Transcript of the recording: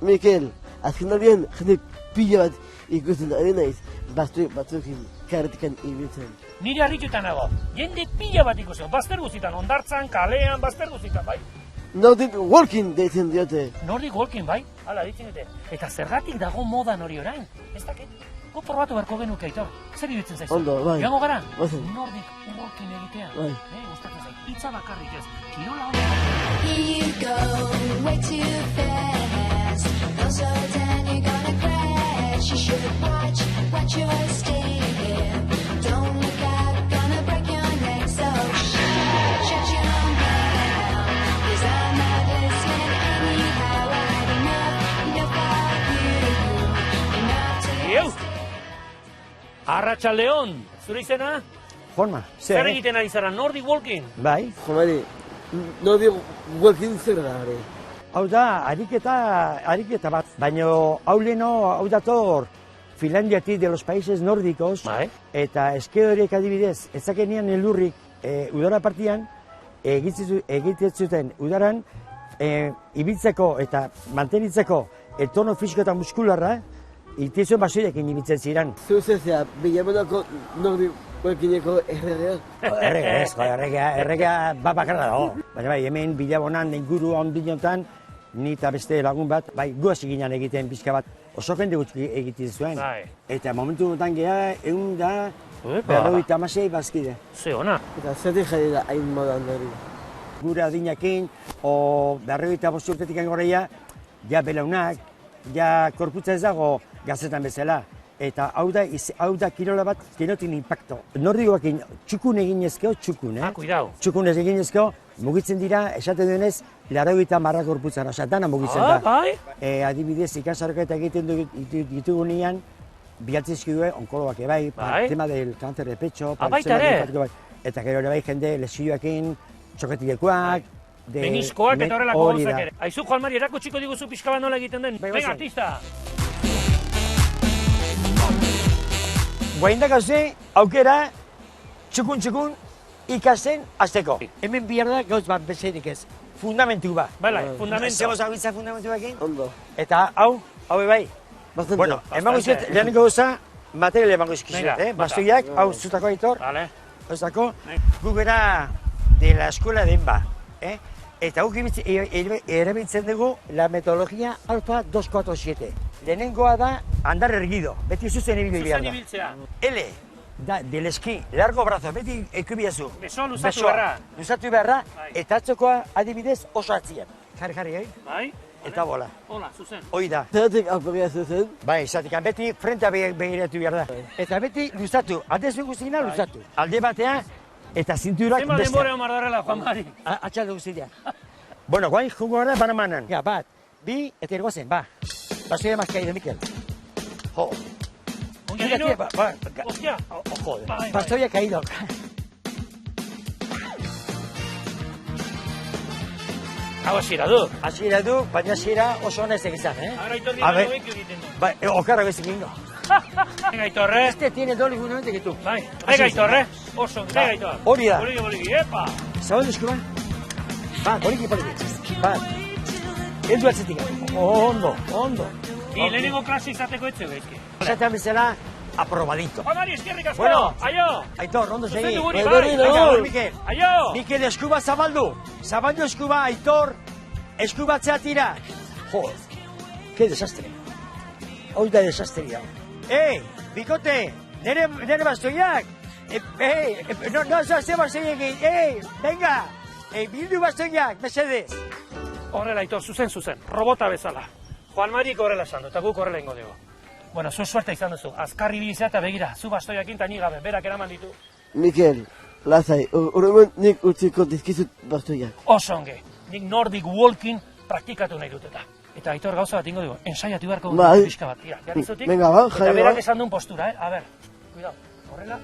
Mikel, azken horien jende pila bat ikusten ari naiz, batzuekin karretikan ibiltzen. Nire harrituta nago, jende pila bat ikusten, bazter guztitan, ondartzan, kalean, bazter guztitan, bai? Nordic walking deitzen diote. Nordic walking, bai? Hala, ditzen dute. Eta zergatik dago modan hori orain? Ez dakit? Gu probatu beharko genuke, Aitor. Zer iruditzen zaizu? Ondo, bai. Joango gara? Bazen. Nordic walking egitea. Bai. Gustatzen zait. Hitza bakarrik ez. Kirola hori. Here you go, way too fast. Don't slow down, you're gonna crash. You should watch your step. Don't look out, gonna break your neck. So shut your mouth, 'cause I'm not listening anyhow. I had enough of you. Ieu! Arratsaldeon, zure izena? Juanma, Zer egiten ari zara, Nordic walking? Bai, Jomari, Nordic walking zer da hori. hau da, ariketa bat, baina hau leno, hau dator Finlandiatik de los países nórdicos, Bai. eta eske horiek adibidez, ezakenean elurrik udara partian, egiten zuten udaran, ibiltzeko eta mantenitzeko tono fisiko eta muskularra, itizuen basoirekin ibiltzen ziren. Zuzezea, Bilamonako Nordic walkingeko erregea. Erregea bat bakarra dago. Baina bai, hemen Bilabonan inguru ondinotan, ni eta beste lagun bat, bai, guaz eginan egiten pixka bat, oso jende gutxi egiten zuen. Bai. Eta momentu honetan geha, egun da, 56 bazkide. Ze ona. Eta zertik jarri da hain modan hori. Gure adinakin, o 55 urtetik gorria, ja belaunak, ja korputza ez dago gazetan bezala. Eta hau da kirola bat, kenotin impacto. Nordikoekin txukun eginezko, Cuidao. Txukun ez eginezko, mugitzen dira, esaten duenez, 80 korputzara, osa, dana mugitzen da. Bai? Adibidez, ikasarroketa egiten ditugunean, bialtzizkidue, onkologak ebai, tema del cáncer de pecho, baita ere? Eta gero ere bai jende lesioekin, txoketilekoak, Meniskoak eta horrelako gauzak ere. Aizu, Juanmari, erakutsiko diguzu pixka bat nola egiten den. Venga, artista! Guaindak hauze, aukera, txukun ikasten azteko. Hemen bihar da gauz bat bezerik ez. Fundamentu ba. Bala, fundamento. Zeboz hau izan fundamentu bakin? Ondo. Eta hau bai. Bastante. Bueno, emango izet, lehenengo gauza, material emango izkizuet, Venga, bastoiak, hau zutako Aitor, Vale. hauzako, gu gara de la escuela de Enba, eta guk erabiltzen dugu la metodologia alfa 247. Lehenengoa da andar ergido, beti zuzen ibili behar da. Zuzen ibiltzea. L, da, del eski, largo brazo, beti ekubiazu. Beso luzatu beharra. Luzatu beharra, eta atzokoa adibidez oso atzian. Jarri, Bai? eta bola. Hola, zuzen. Hoi da. Zertik aurpegia zuzen. Bai, zatikan beti frentea begiratu behar da. Eta beti luzatu, aldez guztiena luzatu. Alde batea eta zinturak Zema denbora omar darrela, Juanmari. Atxalde guztiak. Bueno, guain jungo gara banamanan. Ja, bat, bi, eta ergozen, ba. Basoia más caído, Mikel. Jo. Ongi dino? Hostia. Joder, Bai. basoia caído. Hau hasiera du. Hasiera du, baina hasiera oso ona ez egizan, Ahora Aitor A ver. dira egiten du. Bai, okarra bezik ingo. Venga, Aitorre. Este tiene doble fundamento que tú. Bai. Venga, Aitorre. Oso, venga, Aitor. Hori da. Boligi, epa. Zabaldu eskuba? Bat, poliki. Bat. Eldu atzetik. Ondo. Bi, lehenengo klase izateko etxe gaizki. Esaten bezala, aprobadito. Juanmari, eskerrik asko. Bueno. Aio. Aitor, ondo segi. Zuzendu guri, Bai. bai. Mikel. Aio. Mikel, eskuba zabaldu. Zabaldu eskuba, Aitor. Eskubatzea tira. Joder, qué desastre. Hoi da desastria. Bikote, nere bastoiak. No, ze bastoiak. Venga. Bildu bastoiak, mesedez. Horrela, Aitor, zuzen. Robota bezala. Juanmarik horrela esan du, eta guk horrela ingo dugu. Bueno, zu suerte izan duzu. Azkarri bilizea eta begira, zu bastoiakin eta ni gabe, berak eraman ditu. Mikel, lasai, urremen nik utziko dizkizut bastoiak. Oso onge, nik Nordic walking praktikatu nahi dut eta Aitor gauza bat ingo dugu, ensaiatu beharko Bai. pixka bat, tira, jarri zutik, Venga, ba, eta jarri, berak ba. esan duen postura, a ber, cuidado, horrela,